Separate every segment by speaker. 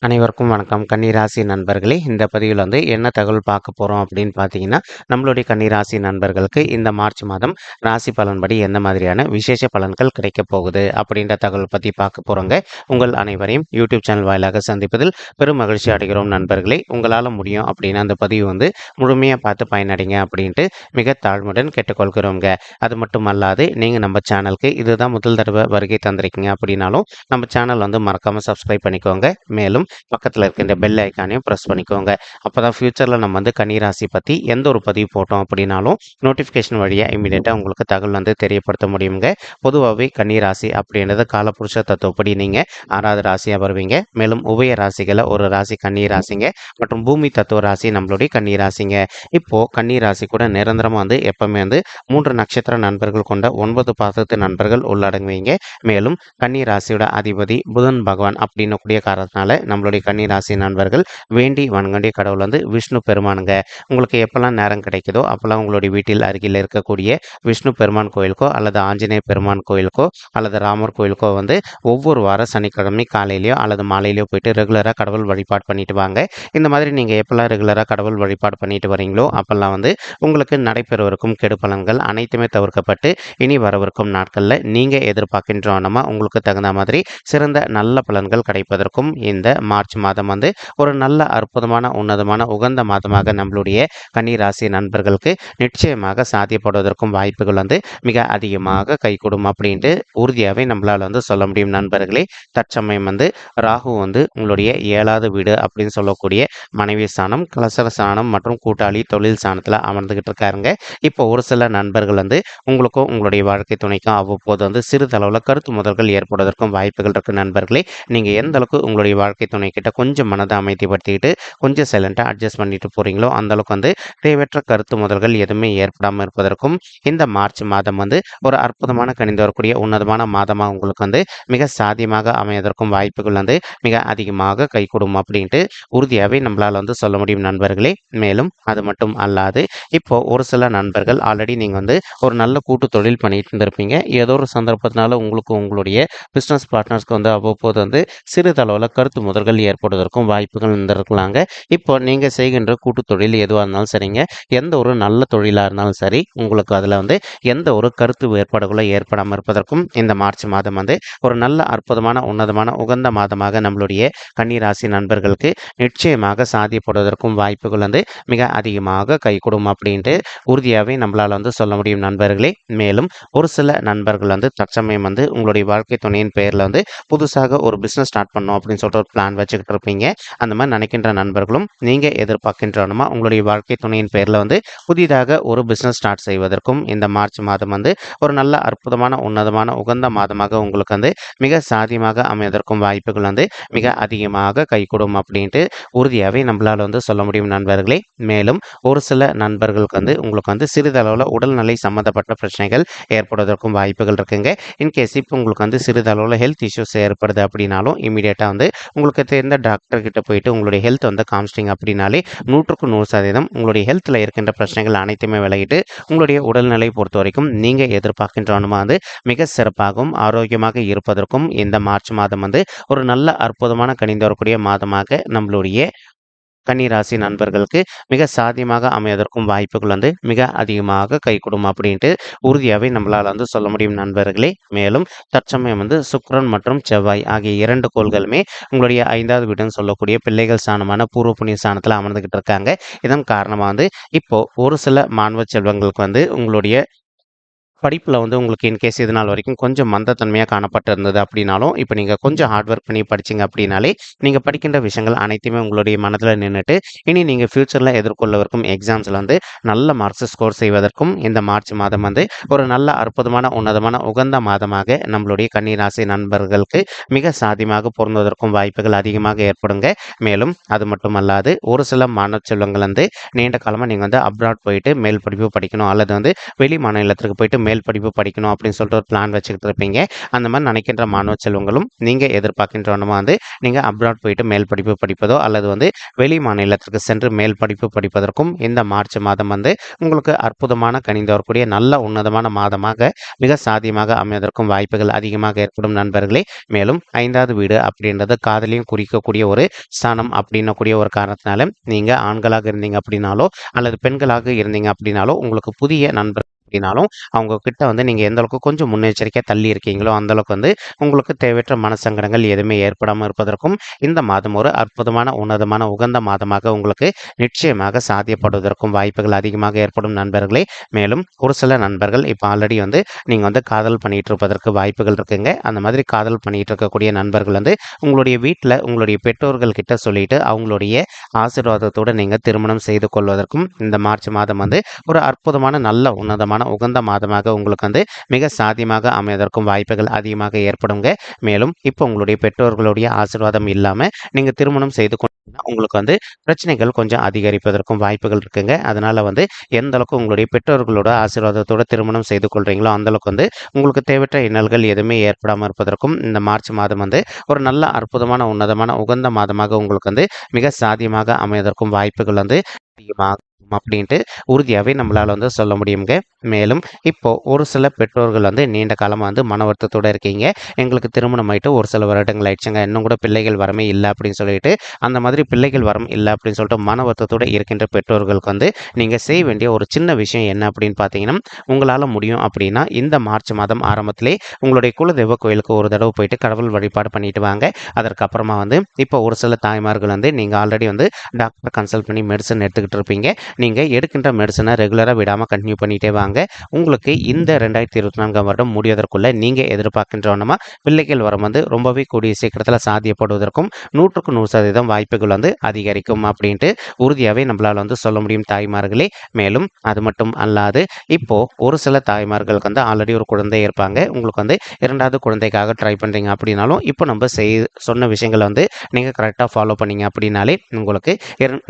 Speaker 1: அனைவருக்கும் வணக்கம். கன்னிராசி நண்பர்களே, இந்த பதிவில் என்ன தகவல் பார்க்க போகிறோம் அப்படின்னு பார்த்தீங்கன்னா, நம்மளுடைய கன்னிராசி நண்பர்களுக்கு இந்த மார்ச் மாதம் ராசி பலன்படி எந்த மாதிரியான விசேஷ பலன்கள் கிடைக்கப் போகுது அப்படின்ற தகவல் பற்றி பார்க்க போகிறோங்க. உங்கள் அனைவரையும் யூடியூப் சேனல் வாயிலாக சந்திப்பதில் பெரும் மகிழ்ச்சி அடைகிறோம் நண்பர்களே. உங்களால் முடியும் அப்படின்னா அந்த பதிவு முழுமையாக பார்த்து பயனடைங்க அப்படின்ட்டு மிக தாழ்மையுடன் கேட்டுக்கொள்கிறோங்க. அது மட்டும் அல்லாது நீங்கள் நம்ம சேனலுக்கு இதுதான் முதல் தடவை வருகை தந்திருக்கீங்க அப்படின்னாலும் நம்ம சேனல் மறக்காமல் சப்ஸ்கிரைப் பண்ணிக்கோங்க. மேலும் பக்கத்தில் இருக்கின்ற பெல் ஐக்கானையும் ப்ரெஸ் பண்ணிக்கோங்க. அப்போ தான் ஃப்யூச்சரில் நம்ம கன்னிராசி பற்றி எந்த ஒரு பதிவு போட்டோம் அப்படின்னாலும் நோட்டிஃபிகேஷன் வழியாக இமீடியட்டாக உங்களுக்கு தகவல் தெரியப்படுத்த முடியுங்க. பொதுவாகவே கன்னிராசி அப்படின்றது காலபுருஷ தத்துவப்படி நீங்கள் 6வது ராசியாக வருவீங்க. மேலும் உபய ராசிகளை ஒரு ராசி கன்னிராசிங்க மற்றும் பூமி தத்துவ ராசி நம்மளுடைய கன்னிராசிங்க. இப்போது கன்னிராசி கூட நிரந்தரமாக எப்பவுமே 3 நட்சத்திர நண்பர்கள் கொண்ட 9 பாதத்து நண்பர்கள் உள்ளடங்குவீங்க. மேலும் கன்னிராசியோட அதிபதி புதன் பகவான் அப்படின்னு கூடிய காரணத்தினால நம்மளுடைய கன்னிராசி நண்பர்கள் வேண்டி வணங்கக்கூடிய கடவுள் விஷ்ணு பெருமானுங்க. உங்களுக்கு எப்பெல்லாம் நேரம் கிடைக்குதோ அப்பெல்லாம் உங்களுடைய வீட்டில் அருகில் இருக்கக்கூடிய விஷ்ணு பெருமான் கோயிலுக்கோ அல்லது ஆஞ்சநேய பெருமான் கோயிலுக்கோ அல்லது ராமர் கோயிலுக்கோ ஒவ்வொரு வாரம் சனிக்கிழமை காலையிலையோ அல்லது மாலையிலையோ போயிட்டு ரெகுலராக கடவுள் வழிபாடு பண்ணிட்டு வாங்க. இந்த மாதிரி நீங்கள் எப்பெல்லாம் ரெகுலராக கடவுள் வழிபாடு பண்ணிட்டு வரீங்களோ அப்பெல்லாம் உங்களுக்கு நடைபெறவிருக்கும் கெடு பலன்கள் அனைத்துமே தவிர்க்கப்பட்டு இனி வரவிருக்கும் நாட்களில் நீங்கள் எதிர்பார்க்கின்றோன்னா உங்களுக்கு தகுந்த மாதிரி சிறந்த நல்ல பலன்கள் கிடைப்பதற்கும் இந்த மார்ச் மாதம் ஒரு நல்ல அற்புதமான உன்னதமான உகந்த மாதமாக நம்மளுடைய கன்னிராசி நண்பர்களுக்கு நிச்சயமாக சாத்தியப்படுவதற்கும் வாய்ப்புகள் மிக அதிகமாக கைகூடும் அப்படின்ட்டு உறுதியாகவே நம்மளால் சொல்ல முடியும் நண்பர்களே. தற்சமயம் ராகு உங்களுடைய 7வது வீடு அப்படின்னு சொல்லக்கூடிய மனைவி ஸ்தானம், கலசர ஸ்தானம் மற்றும் கூட்டாளி தொழில் ஸ்தானத்தில் அமர்ந்துகிட்டு இருக்காருங்க. இப்போ ஒரு சில நண்பர்கள் உங்களுக்கும் உங்களுடைய வாழ்க்கை துணைக்கும் அவ்வப்போது சிறிதளவில் கருத்து முதல்கள் ஏற்படுவதற்கும் வாய்ப்புகள் இருக்கு நண்பர்களே. நீங்கள் எந்த அளவுக்கு உங்களுடைய வாழ்க்கை துணை கிட்ட கொஞ்சம் மனதை அமைதிப்படுத்திக்கிட்டு கொஞ்சம் சைலண்டாக அட்ஜஸ்ட் பண்ணிட்டு போகிறீங்களோ அந்தளவுக்கு தேவையற்ற கருத்து முதல்கள் எதுவுமே ஏற்படாமல் இருப்பதற்கும் இந்த மார்ச் மாதம் ஒரு அற்புதமான கணிந்து வரக்கூடிய உன்னதமான மாதமாக உங்களுக்கு மிக சாத்தியமாக அமைவதற்கும் வாய்ப்புகள் மிக அதிகமாக கைகூடும் அப்படின்ட்டு உறுதியாகவே நம்மளால் சொல்ல முடியும் நண்பர்களே. மேலும் அது மட்டும் அல்லாது இப்போ ஒரு சில நண்பர்கள் ஆல்ரெடி நீங்கள் ஒரு நல்ல கூட்டு தொழில் பண்ணிட்டு இருந்திருப்பீங்க. ஏதோ ஒரு சந்தர்ப்பத்தினால உங்களுக்கு உங்களுடைய பிஸ்னஸ் பார்ட்னர்ஸ்க்கு அவ்வப்போது சிறிதளவில் கருத்து முதல்கள் ஏற்படுவதற்கும் வாய்ப்புகள் இருந்திருக்கலாங்க. இப்போ நீங்கள் செய்கின்ற கூட்டு தொழில் எதுவாக இருந்தாலும் சரிங்க, எந்த ஒரு நல்ல தொழிலாக இருந்தாலும் சரி, உங்களுக்கு அதில் எந்த ஒரு கருத்து வேறுபாடுகளோ ஏற்படாமல் இருப்பதற்கும் இந்த மார்ச் மாதம் ஒரு நல்ல அற்புதமான உன்னதமான உகந்த மாதமாக நம்மளுடைய கன்னிராசி நண்பர்களுக்கு நிச்சயமாக சாத்தியப்படுவதற்கும் வாய்ப்புகள் மிக அதிகமாக கைகூடும் அப்படின்ட்டு உறுதியாகவே நம்மளால் சொல்ல முடியும் நண்பர்களே. மேலும் ஒரு சில நண்பர்கள் தற்சமயம் உங்களுடைய வாழ்க்கை துணையின் பெயரில் புதுசாக ஒரு பிஸ்னஸ் ஸ்டார்ட் பண்ணோம் அப்படின்னு சொல்லிட்டு ஒரு பிளான் வச்சுக்கிட்டு இருப்பீங்க. அந்த மாதிரி நினைக்கின்ற நண்பர்களும் நீங்கள் எதிர்பார்க்கின்றனமா உங்களுடைய வாழ்க்கை துணையின் பேரில் புதிதாக ஒரு பிஸ்னஸ் ஸ்டார்ட் செய்வதற்கும் இந்த மார்ச் மாதம் ஒரு நல்ல அற்புதமான உன்னதமான உகந்த மாதமாக உங்களுக்கு மிக சாதியமாக அமைவதற்கும் வாய்ப்புகள் மிக அதிகமாக கைகூடும் அப்படின்ட்டு உறுதியாகவே நம்மளால் சொல்ல முடியும் நண்பர்களே. மேலும் ஒரு சில நண்பர்களுக்கு உங்களுக்கு சிறிதளவில் உடல்நிலை சம்மந்தப்பட்ட பிரச்சனைகள் ஏற்படுவதற்கும் வாய்ப்புகள் இருக்குங்க. இன்கேஸ் இப்போ உங்களுக்கு சிறிதளவில் ஹெல்த் இஷ்யூஸ் ஏற்படுது அப்படின்னாலும் இமீடியட்டாக உங்களுக்கு தெரிந்த டாக்டர் கிட்ட போயிட்டு உங்களுடைய ஹெல்த் காமிச்சிட்டிங்க அப்படின்னாலே 100க்கு 100% உங்களுடைய ஹெல்த்தில் இருக்கின்ற பிரச்சனைகள் அனைத்துமே விலகிட்டு உங்களுடைய உடல்நிலை பொறுத்த வரைக்கும் நீங்கள் எதிர்பார்க்கின்றவனுமா மிக சிறப்பாகவும் ஆரோக்கியமாக இருப்பதற்கும் இந்த மார்ச் மாதம் ஒரு நல்ல அற்புதமான கணிந்து வரக்கூடிய மாதமாக நம்மளுடைய கன்னிராசி நண்பர்களுக்கு மிக சாத்தியமாக அமைவதற்கும் வாய்ப்புகள் மிக அதிகமாக கைகூடும் அப்படின்ட்டு உறுதியாகவே நம்மளால் சொல்ல முடியும் நண்பர்களே. மேலும் தற்சமயம் சுக்கிரன் மற்றும் செவ்வாய் ஆகிய 2 கோள்களுமே உங்களுடைய 5வது வீடுன்னு சொல்லக்கூடிய பிள்ளைகள் ஸ்தானமான பூர்வ புண்ணிய ஸ்தானத்தில் அமர்ந்துகிட்டு இருக்காங்க. இதன் காரணமாக இப்போ ஒரு சில மாணவ செல்வங்களுக்கு உங்களுடைய படிப்பில் உங்களுக்கு இன்கேஸ் இது நாள் வரைக்கும் கொஞ்சம் மந்தத்தன்மையாக காணப்பட்டிருந்தது அப்படின்னாலும் இப்போ நீங்கள் கொஞ்சம் ஹார்ட் ஒர்க் பண்ணி படிச்சிங்க அப்படின்னாலே நீங்கள் படிக்கின்ற விஷயங்கள் அனைத்துமே உங்களுடைய மனதில் நின்றுட்டு இனி நீங்கள் ஃப்யூச்சரில் எதிர்கொள்ளவிருக்கும் எக்ஸாம்ஸில் நல்ல மார்க்ஸ் ஸ்கோர் செய்வதற்கும் இந்த மார்ச் மாதம் ஒரு நல்ல அற்புதமான உன்னதமான உகந்த மாதமாக நம்மளுடைய கன்னிராசி நண்பர்களுக்கு மிக சாத்தியமாக பொருந்துவதற்கும் வாய்ப்புகள் அதிகமாக ஏற்படுங்க. மேலும் அது மட்டுமல்லாது ஒரு சில மாணவ செல்வங்கள் நீண்ட காலமாக நீங்கள் அப்ராட் போயிட்டு மேல் படிப்பு படிக்கணும் அல்லது வெளி மாநிலத்திற்கு போயிட்டு மேல் படிப்பு படிக்கணும் அப்படின்னு சொல்லிட்டு ஒரு பிளான் வச்சுக்கிட்டு இருப்பீங்க. அந்த மாதிரி நினைக்கின்ற மாணவ செல்வங்களும் நீங்கள் எதிர்பார்க்கின்ற வந்து நீங்கள் அப்ராட் போயிட்டு மேல் படிப்பு படிப்பதோ அல்லது வந்து வெளி மாநிலத்திற்கு சென்று மேல் படிப்பு படிப்பதற்கும் இந்த மார்ச் மாதம் வந்து உங்களுக்கு அற்புதமான கணிந்து வரக்கூடிய நல்ல உன்னதமான மாதமாக மிக சாத்தியமாக அமைவதற்கும் வாய்ப்புகள் அதிகமாக ஏற்படும் நண்பர்களே. மேலும் 5வது வீடு அப்படின்றது காதலையும் குறிக்கக்கூடிய ஒரு ஸ்தானம் அப்படின்னக்கூடிய ஒரு காரணத்தினால நீங்கள் ஆண்களாக இருந்தீங்க அப்படின்னாலோ அல்லது பெண்களாக இருந்தீங்க அப்படின்னாலோ உங்களுக்கு புதிய நண்பர் அப்படின்னாலும் அவங்க கிட்ட வந்து நீங்கள் எந்த அளவுக்கு கொஞ்சம் முன்னெச்சரிக்கையாக தள்ளி இருக்கீங்களோ அந்த அளவுக்கு வந்து உங்களுக்கு தேவையற்ற மனசங்கடங்கள் எதுவுமே ஏற்படாமல் இருப்பதற்கும் இந்த மாதம் ஒரு அற்புதமான உன்னதமான உகந்த மாதமாக உங்களுக்கு நிச்சயமாக சாத்தியப்படுவதற்கும் வாய்ப்புகள் அதிகமாக ஏற்படும் நண்பர்களே. மேலும் ஒரு சில நண்பர்கள் இப்போ ஆல்ரெடி வந்து நீங்கள் வந்து காதல் பண்ணிட்டு இருப்பதற்கு வாய்ப்புகள் இருக்குங்க. அந்த மாதிரி காதல் பண்ணிட்டு இருக்கக்கூடிய நண்பர்கள் வந்து உங்களுடைய வீட்டில் உங்களுடைய பெற்றோர்கள் கிட்ட சொல்லிட்டு அவங்களுடைய ஆசீர்வாதத்தோடு நீங்கள் திருமணம் செய்து கொள்வதற்கும் இந்த மார்ச் மாதம் வந்து ஒரு அற்புதமான நல்ல உன்னதமான உகந்த மாதமாக உங்களுக்கு வந்து மிக சாத்தியமாக அமைவதற்கும் வாய்ப்புகள் அதிகமாக ஏற்படுங்க. மேலும் இப்போ உங்களுடைய பெற்றோர்களுடைய ஆசீர்வாதம் இல்லாமல் நீங்கள் திருமணம் செய்து கொண்டீங்கன்னா உங்களுக்கு வந்து பிரச்சனைகள் கொஞ்சம் அதிகரிப்பதற்கும் வாய்ப்புகள் இருக்குங்க. அதனால வந்து எந்த அளவுக்கு உங்களுடைய பெற்றோர்களோட ஆசீர்வாதத்தோட திருமணம் செய்து கொள்றீங்களோ அந்த அளவுக்கு வந்து உங்களுக்கு தேவையற்ற இன்னல்கள் எதுவுமே ஏற்படாமல் இருப்பதற்கும் இந்த மார்ச் மாதம் வந்து ஒரு நல்ல அற்புதமான உன்னதமான உகந்த மாதமாக உங்களுக்கு வந்து மிக சாத்தியமாக அமைவதற்கும் வாய்ப்புகள் வந்து அதிகமாக அப்படின்ட்டு உறுதியாகவே நம்மளால் வந்து சொல்ல முடியுங்க. மேலும் இப்போ ஒரு சில பெற்றோர்கள் வந்து நீண்ட காலமாக வந்து மன வருத்தத்தோடு இருக்கீங்க. எங்களுக்கு திருமணம் ஆயிட்டு ஒரு சில வருடங்கள் ஆயிடுச்சுங்க, இன்னும் கூட பிள்ளைகள் வரமே இல்லை அப்படின்னு சொல்லிட்டு அந்த மாதிரி பிள்ளைகள் வரம் இல்லை அப்படின்னு சொல்லிட்டு மன வருத்தத்தோடு இருக்கின்ற பெற்றோர்களுக்கு வந்து நீங்கள் செய்ய வேண்டிய ஒரு சின்ன விஷயம் என்ன அப்படின்னு பார்த்தீங்கன்னா, உங்களால் முடியும் அப்படின்னா இந்த மார்ச் மாதம் ஆரம்பத்திலே உங்களுடைய குலதெய்வ கோயிலுக்கு ஒரு தடவை போயிட்டு கடவுள் வழிபாடு பண்ணிட்டு வாங்க. அதற்கப்புறமா வந்து இப்போ ஒரு சில தாய்மார்கள் வந்து நீங்கள் ஆல்ரெடி வந்து டாக்டர் கன்சல்ட் பண்ணி மெடிசன் எடுத்துக்கிட்டு இருப்பீங்க. நீங்கள் எடுக்கின்ற மெடிசனை ரெகுலராக விடாமல் கண்டினியூ பண்ணிகிட்டே வாங்க. உங்களுக்கு இந்த 2024 வருடம் முடிவதற்குள்ளே நீங்கள் எதிர்பார்க்கின்றவனமா பிள்ளைகள் வரம் வந்து ரொம்பவே கூடிய சீக்கிரத்தில் சாத்தியப்படுவதற்கும் 100க்கு 100% வாய்ப்புகள் வந்து அதிகரிக்கும் அப்படின்ட்டு உறுதியாகவே நம்மளால் வந்து சொல்ல முடியும் தாய்மார்களே. மேலும் அது மட்டும் அல்லாது இப்போ ஒரு சில தாய்மார்களுக்கு வந்து ஆல்ரெடி ஒரு குழந்தை இருப்பாங்க. உங்களுக்கு வந்து 2வது குழந்தைக்காக ட்ரை பண்ணுறீங்க அப்படின்னாலும் இப்போ நம்ம சொன்ன விஷயங்களை வந்து நீங்கள் கரெக்டாக ஃபாலோ பண்ணீங்க அப்படின்னாலே உங்களுக்கு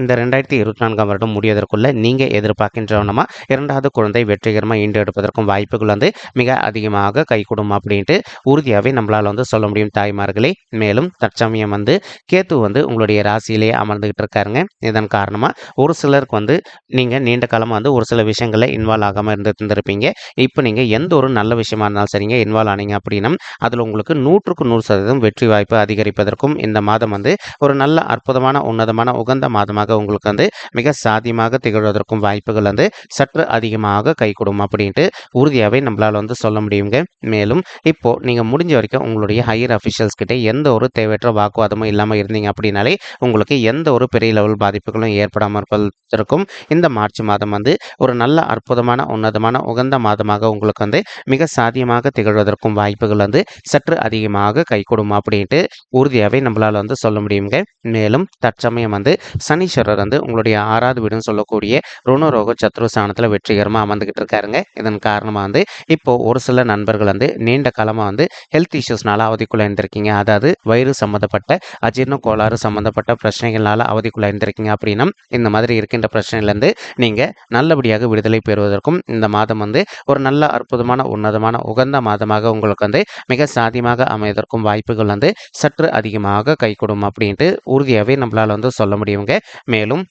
Speaker 1: இந்த 2024 வருடம் முடிவதற்குள்ள நீங்கள் எதிர்பார்க்கின்றவனமா 2வது குழந்தை வெற்றிகரமாக ஈண்டெடுப்பதற்கும் வாய்ப்புகள் வந்து மிக அதிகமாக கைகூடும் அப்படின்ட்டு உறுதியாகவே நம்மளால் வந்து சொல்ல முடியும் தாய்மார்களே. மேலும் தற்சமயம் வந்து கேத்து வந்து உங்களுடைய ராசியிலே அமர்ந்துகிட்டு இருக்காருங்க. இதன் காரணமாக ஒரு சிலருக்கு வந்து நீங்கள் நீண்ட காலமாக வந்து ஒரு சில விஷயங்களில் இன்வால்வ் ஆகாமல் இருந்திருப்பீங்க. இப்போ நீங்கள் எந்த ஒரு நல்ல விஷயமா இருந்தாலும் சரிங்க இன்வால்வ் ஆனீங்க அப்படின்னா அதில் உங்களுக்கு 100க்கு 100% வெற்றி வாய்ப்பு அதிகரிப்பதற்கும் இந்த மாதம் வந்து ஒரு நல்ல அற்புதமான உன்னதமான உகந்த மாதமாக உங்களுக்கு வந்து மிக சாத்தியமாக திகழ்வதற்கும் வாய்ப்புகள் வந்து சற்று அதிகமாக கைகூடும் அப்படின்ட்டு உறுதியாகவே நம்மளால் வந்து சொல்ல முடியுங்க. மேலும் இப்போ நீங்கள் முடிஞ்ச வரைக்கும் உங்களுடைய ஹையர் அஃபிஷியல்ஸ் கிட்ட எந்த ஒரு தேவையற்ற வாக்குவாதமும் இல்லாமல் இருந்தீங்க அப்படின்னாலே உங்களுக்கு எந்த ஒரு பெரிய லெவல் பாதிப்புகளும் ஏற்படாமல் இருப்பதற்கும் இந்த மார்ச் மாதம் வந்து ஒரு நல்ல அற்புதமான உன்னதமான உகந்த மாதமாக உங்களுக்கு வந்து மிக சாத்தியமாக திகழ்வதற்கும் வாய்ப்புகள் வந்து சற்று அதிகமாக கைகூடும் அப்படின்ட்டு உறுதியாகவே நம்மளால் வந்து சொல்ல முடியுங்க. மேலும் தற்சமயம் வந்து சனீஸ்வரர் வந்து உங்களுடைய 6வது வீடுன்னு சொல்லக்கூடிய ருணரோக சத்ருஸ்தானத்தில் வெற்றிகரமாக அமர்ந்துகிட்டு இருக்காருங்க. இதன் காரணமாக வந்து இப்போ ஒரு சில நண்பர்கள் வந்து நீண்ட காலமாக வந்து ஹெல்த் இஷ்யூஸ்னால அவதிக்குள்ள இருந்திருக்கீங்க. அதாவது வயிறு சம்மந்தப்பட்ட அஜீர்ண கோளாறு சம்மந்தப்பட்ட பிரச்சனைகளால் அவதிக்குள்ள இருந்திருக்கீங்க அப்படின்னா இந்த மாதிரி இருக்கின்ற பிரச்சனையிலேருந்து நீங்கள் நல்லபடியாக விடுதலை பெறுவதற்கும் இந்த மாதம் வந்து ஒரு நல்ல அற்புதமான உன்னதமான உகந்த மாதமாக உங்களுக்கு வந்து மிக சாத்தியமாக அமைவதற்கும் வாய்ப்புகள் வந்து சற்று அதிகமாக கைகூடும் அப்படின்ட்டு உறுதியாகவே நம்மளால் வந்து சொல்ல முடியுங்க. மேலும்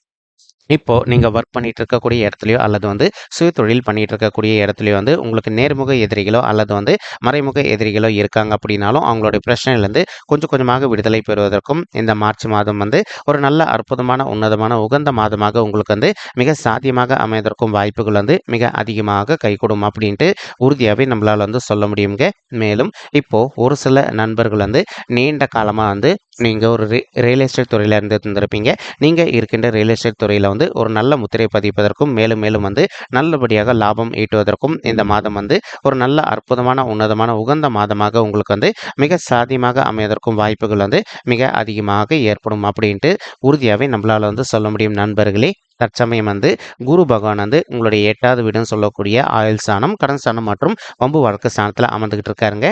Speaker 1: இப்போ நீங்கள் ஒர்க் பண்ணிட்டு இருக்கக்கூடிய இடத்துலையோ அல்லது வந்து சுய தொழில் பண்ணிட்டு இருக்கக்கூடிய இடத்துலையோ வந்து உங்களுக்கு நேர்முக எதிரிகளோ அல்லது வந்து மறைமுக எதிரிகளோ இருக்காங்க அப்படின்னாலும் அவங்களுடைய பிரச்சனையிலேருந்து கொஞ்சம் கொஞ்சமாக விடுதலை பெறுவதற்கும் இந்த மார்ச் மாதம் வந்து ஒரு நல்ல அற்புதமான உன்னதமான உகந்த மாதமாக உங்களுக்கு வந்து மிக சாத்தியமாக அமைவதற்கும் வாய்ப்புகள் வந்து மிக அதிகமாக கைகூடும் அப்படின்ட்டு உறுதியாகவே நம்மளால் வந்து சொல்ல முடியுங்க. மேலும் இப்போ ஒரு சில நண்பர்கள் வந்து நீண்ட காலமாக வந்து நீங்கள் ஒரு ரியல் எஸ்டேட் துறையில் இருந்திருப்பீங்க. நீங்கள் இருக்கின்ற ரியல் எஸ்டேட் துறையில் வந்து ஒரு நல்ல முத்திரை பதிப்பதற்கும் மேலும் மேலும் வந்து நல்லபடியாக லாபம் ஈட்டுவதற்கும் இந்த மாதம் வந்து ஒரு நல்ல அற்புதமான உன்னதமான உகந்த மாதமாக உங்களுக்கு வந்து மிக சாத்தியமாக அமைவதற்கும் வாய்ப்புகள் வந்து மிக அதிகமாக ஏற்படும் அப்படின்ட்டு உறுதியாகவே நம்மளால் வந்து சொல்ல முடியும் நண்பர்களே. தற்சமயம் வந்து குரு பகவான் வந்து உங்களுடைய 8வது வீடுன்னு சொல்லக்கூடிய ஆயுள் ஸ்தானம், கடன் ஸ்தானம் மற்றும் வம்பு வழக்கு ஸ்தானத்தில் அமர்ந்துகிட்டு இருக்காருங்க.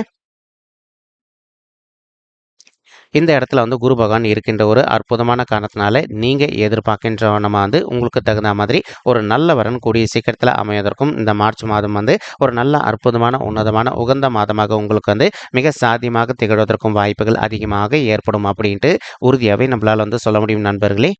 Speaker 1: இந்த இடத்துல வந்து குரு பகவான் இருக்கின்ற ஒரு அற்புதமான காரணத்தினால நீங்கள் எதிர்பார்க்கின்றவனமா வந்து உங்களுக்கு தகுந்த மாதிரி ஒரு நல்ல வரன் கூடிய சீக்கிரத்தில் அமைவதற்கும் இந்த மார்ச் மாதம் வந்து ஒரு நல்ல அற்புதமான உன்னதமான உகந்த மாதமாக உங்களுக்கு வந்து மிக சாத்தியமாக திகழ்வதற்கும் வாய்ப்புகள் அதிகமாக ஏற்படும் அப்படின்ட்டு உறுதியாகவே நம்மளால் வந்து சொல்ல முடியும் நண்பர்களே.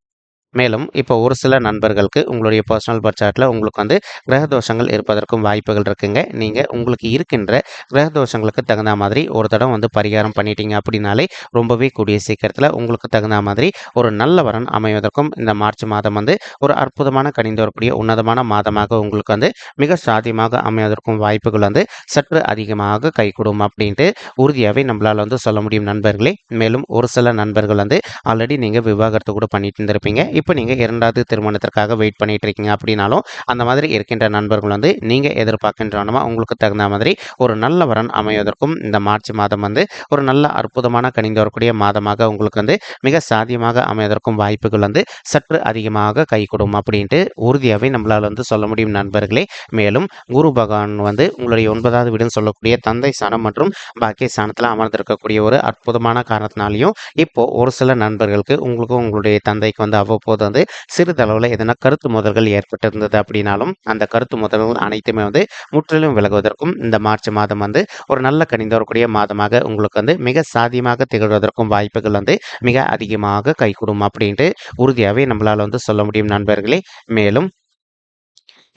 Speaker 1: மேலும் இப்போ ஒரு சில நண்பர்களுக்கு உங்களுடைய பர்சனல் பர்த் சார்ட்ல உங்களுக்கு வந்து கிரக தோஷங்கள் இருப்பதற்கும் வாய்ப்புகள் இருக்குங்க. நீங்கள் உங்களுக்கு இருக்கின்ற கிரக தோஷங்களுக்கு தகுந்த மாதிரி ஒரு தடவை வந்து பரிகாரம் பண்ணிட்டீங்க அப்படின்னாலே ரொம்பவே கூடிய சீக்கிரத்தில் உங்களுக்கு தகுந்த மாதிரி ஒரு நல்ல வரன் அமைவதற்கும் இந்த மார்ச் மாதம் வந்து ஒரு அற்புதமான கனிந்து வரக்கூடிய உன்னதமான மாதமாக உங்களுக்கு வந்து மிக சாத்தியமாக அமைவதற்கும் வாய்ப்புகள் வந்து சற்று அதிகமாக கைகூடும் அப்படின்ட்டு உறுதியாகவே நம்மளால் வந்து சொல்ல முடியும் நண்பர்களே. மேலும் ஒரு சில நண்பர்கள் வந்து ஆல்ரெடி நீங்கள் விவாகரத்து கூட பண்ணிட்டு இருந்திருப்பீங்க. இப்போ நீங்கள் இரண்டாவது திருமணத்திற்காக வெயிட் பண்ணிட்டு இருக்கீங்க அப்படின்னாலும் அந்த மாதிரி இருக்கின்ற நண்பர்கள் வந்து நீங்கள் எதிர்பார்க்கின்றவனமா உங்களுக்கு தகுந்த மாதிரி ஒரு நல்ல வரன் அமைவதற்கும் இந்த மார்ச் மாதம் வந்து ஒரு நல்ல அற்புதமான கனிந்து வரக்கூடிய மாதமாக உங்களுக்கு வந்து மிக சாத்தியமாக அமைவதற்கும் வாய்ப்புகள் வந்து சற்று அதிகமாக கைகூடும் அப்படின்ட்டு உறுதியாகவே நம்மளால் வந்து சொல்ல முடியும் நண்பர்களே. மேலும் குரு பகவான் வந்து உங்களுடைய 9வது வீடுன்னு சொல்லக்கூடிய தந்தை ஸ்தானம் மற்றும் பாக்கிய ஸ்தானத்தில் அமர்ந்திருக்கக்கூடிய ஒரு அற்புதமான காரணத்தினாலையும் இப்போ ஒரு சில நண்பர்களுக்கு உங்களுக்கும் உங்களுடைய தந்தைக்கு வந்து அவ்வப்போது வந்து சிறிதளவில் எதனா கருத்து மோதல்கள் ஏற்பட்டிருந்தது அப்படின்னாலும் அந்த கருத்து மோதல்கள் அனைத்துமே வந்து முற்றிலும் விலகுவதற்கும் இந்த மார்ச் மாதம் வந்து ஒரு நல்ல கனிந்து வரக்கூடிய மாதமாக உங்களுக்கு வந்து மிக சாத்தியமாக திகழ்வதற்கும் வாய்ப்புகள் வந்து மிக அதிகமாக கைகூடும் அப்படின்ட்டு உறுதியாகவே நம்மளால் வந்து சொல்ல முடியும் நண்பர்களே. மேலும்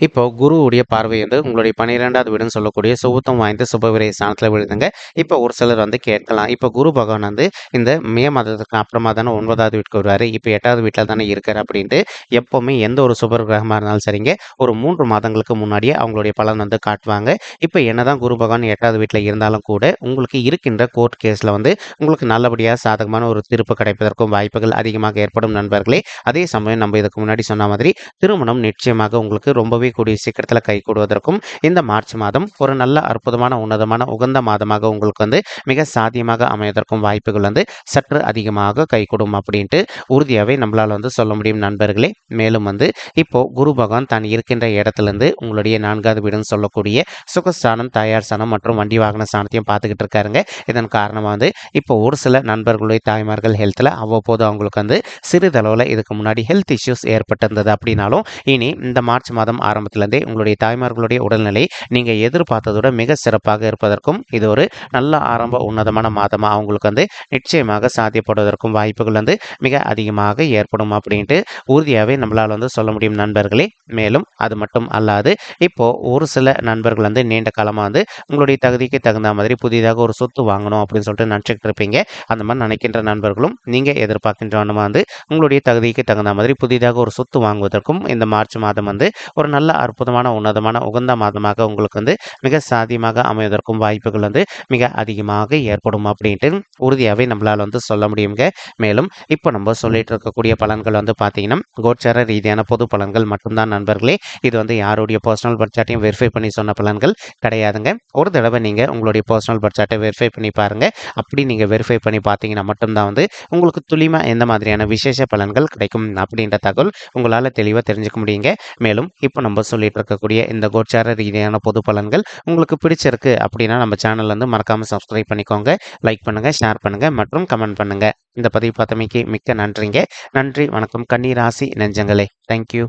Speaker 1: இப்போ குருவுடைய பார்வை வந்து உங்களுடைய 12வது வீடுன்னு சொல்லக்கூடிய சுபத்துவம் வாய்ந்த சுபவிரை ஸ்தானத்தில் விழுதுங்க. இப்போ ஒரு சிலர் வந்து கேட்கலாம், இப்போ குரு பகவான் வந்து இந்த மே மாதத்துக்கு அப்புறமா தானே 9வது வீட்டுக்கு வருவார், இப்போ 8வது வீட்டில் தானே இருக்கார் அப்படின்ட்டு எப்போவுமே எந்த ஒரு சுபர் கிரகமாக இருந்தாலும் சரிங்க ஒரு 3 மாதங்களுக்கு முன்னாடியே அவங்களுடைய பலன் வந்து காட்டுவாங்க. இப்போ என்னதான் குரு பகவான் 8வது வீட்டில் இருந்தாலும் கூட உங்களுக்கு இருக்கின்ற கோர்ட் கேஸில் வந்து உங்களுக்கு நல்லபடியாக சாதகமான ஒரு தீர்ப்பு கிடைப்பதற்கும் வாய்ப்புகள் அதிகமாக ஏற்படும் நண்பர்களே. அதே சமயம் நம்ம இதுக்கு முன்னாடி சொன்ன மாதிரி திருமணம் நிச்சயமாக உங்களுக்கு ரொம்பவே கூடிய சீக்கிரத்தில் கைகூடுவதற்கும் இந்த மார்ச் மாதம் ஒரு நல்ல அற்புதமான உன்னதமான உகந்த மாதமாக உங்களுக்கு வந்து மிக சாத்தியமாக அமைவதற்கும் வாய்ப்புகள் வந்து சற்று அதிகமாக கைகூடும் அப்படின்ட்டு உறுதியாகவே நம்மளால் வந்து சொல்ல முடியும் நண்பர்களே. மேலும் வந்து இப்போ குரு பகவான் தான் இருக்கின்ற இடத்துலேருந்து உங்களுடைய 4வது வீடுன்னு சொல்லக்கூடிய சுகஸ்தானம் தாயார் ஸ்தானம் மற்றும் வண்டி வாகன ஸ்தானத்தையும் பார்த்துக்கிட்டு இருக்காருங்க. இதன் காரணமாக வந்து இப்போ ஒரு சில நண்பர்களுடைய தாய்மார்கள் ஹெல்த்தில் அவ்வப்போது அவங்களுக்கு வந்து சிறிதளவில் இதுக்கு முன்னாடி ஹெல்த் இஷ்யூஸ் ஏற்பட்டிருந்தது அப்படின்னாலும் இனி இந்த மார்ச் மாதம் ஆரம்பத்திலிருந்தே உங்களுடைய தாய்மார்களுடைய உடல்நிலை நீங்கள் எதிர்பார்த்ததோட மிக சிறப்பாக இருப்பதற்கும் இது ஒரு நல்ல ஆரம்ப உன்னதமான மாதமாக அவங்களுக்கு வந்து நிச்சயமாக சாத்தியப்படுவதற்கும் வாய்ப்புகள் வந்து மிக அதிகமாக ஏற்படும் அப்படின்ட்டு உறுதியாகவே நம்மளால் வந்து சொல்ல முடியும் நண்பர்களே. மேலும் அது மட்டும் அல்லாது இப்போ ஒரு சில நண்பர்கள் வந்து நீண்ட காலமாக வந்து உங்களுடைய தகுதிக்கு தகுந்த மாதிரி புதிதாக ஒரு சொத்து வாங்கணும் அப்படின்னு சொல்லிட்டு நினச்சிக்கிட்டு இருப்பீங்க. அந்த மாதிரி நினைக்கின்ற நண்பர்களும் நீங்கள் எதிர்பார்க்கின்றவனமா வந்து உங்களுடைய தகுதிக்கு தகுந்த மாதிரி புதிதாக ஒரு சொத்து வாங்குவதற்கும் இந்த மார்ச் மாதம் வந்து ஒரு நல்ல அற்புதமான உன்னதமான உகந்த மாதமாக உங்களுக்கு வந்து மிக சாத்தியமாக அமைவதற்கும் வாய்ப்புகள் வந்து மிக அதிகமாக ஏற்படும் அப்படின்ட்டு உறுதியாகவே நம்மளால் வந்து சொல்ல முடியுங்க. மேலும் இப்போ நம்ம சொல்லிட்டு இருக்கக்கூடிய பலன்கள் வந்து பார்த்தீங்கன்னா கோச்சார ரீதியான பொது பலன்கள் மட்டும்தான் நண்பர்களே. இது வந்து யாருடைய பர்சனல் பட்ஜெட்டையும் வெரிஃபை பண்ணி சொன்ன பலன்கள் கிடையாதுங்க. ஒரு தடவை நீங்கள் உங்களுடைய பர்சனல் பட்ஜெட்டை வெரிஃபை பண்ணி பாருங்கள். அப்படி நீங்கள் வெரிஃபை பண்ணி பார்த்தீங்கன்னா மட்டும்தான் வந்து உங்களுக்கு துல்லியமாக எந்த மாதிரியான விசேஷ பலன்கள் கிடைக்கும் அப்படின்ற தகவல் உங்களால் தெளிவாக தெரிஞ்சுக்க முடியுங்க. மேலும் இப்போ நம்ம சொல்லிட்டு இருக்கக்கூடிய இந்த கோச்சார ரீதியான பொது பலன்கள் உங்களுக்கு பிடிச்சிருக்கு அப்படின்னா நம்ம சேனல் வந்து மறக்காமல் சப்ஸ்கிரைப் பண்ணிக்கோங்க, லைக் பண்ணுங்கள், ஷேர் பண்ணுங்கள் மற்றும் கமெண்ட் பண்ணுங்கள். இந்த பதிவு பார்த்தமைக்கு மிக்க நன்றிங்க. நன்றி, வணக்கம் கன்னி ராசி நெஞ்சங்களே. தேங்க்யூ.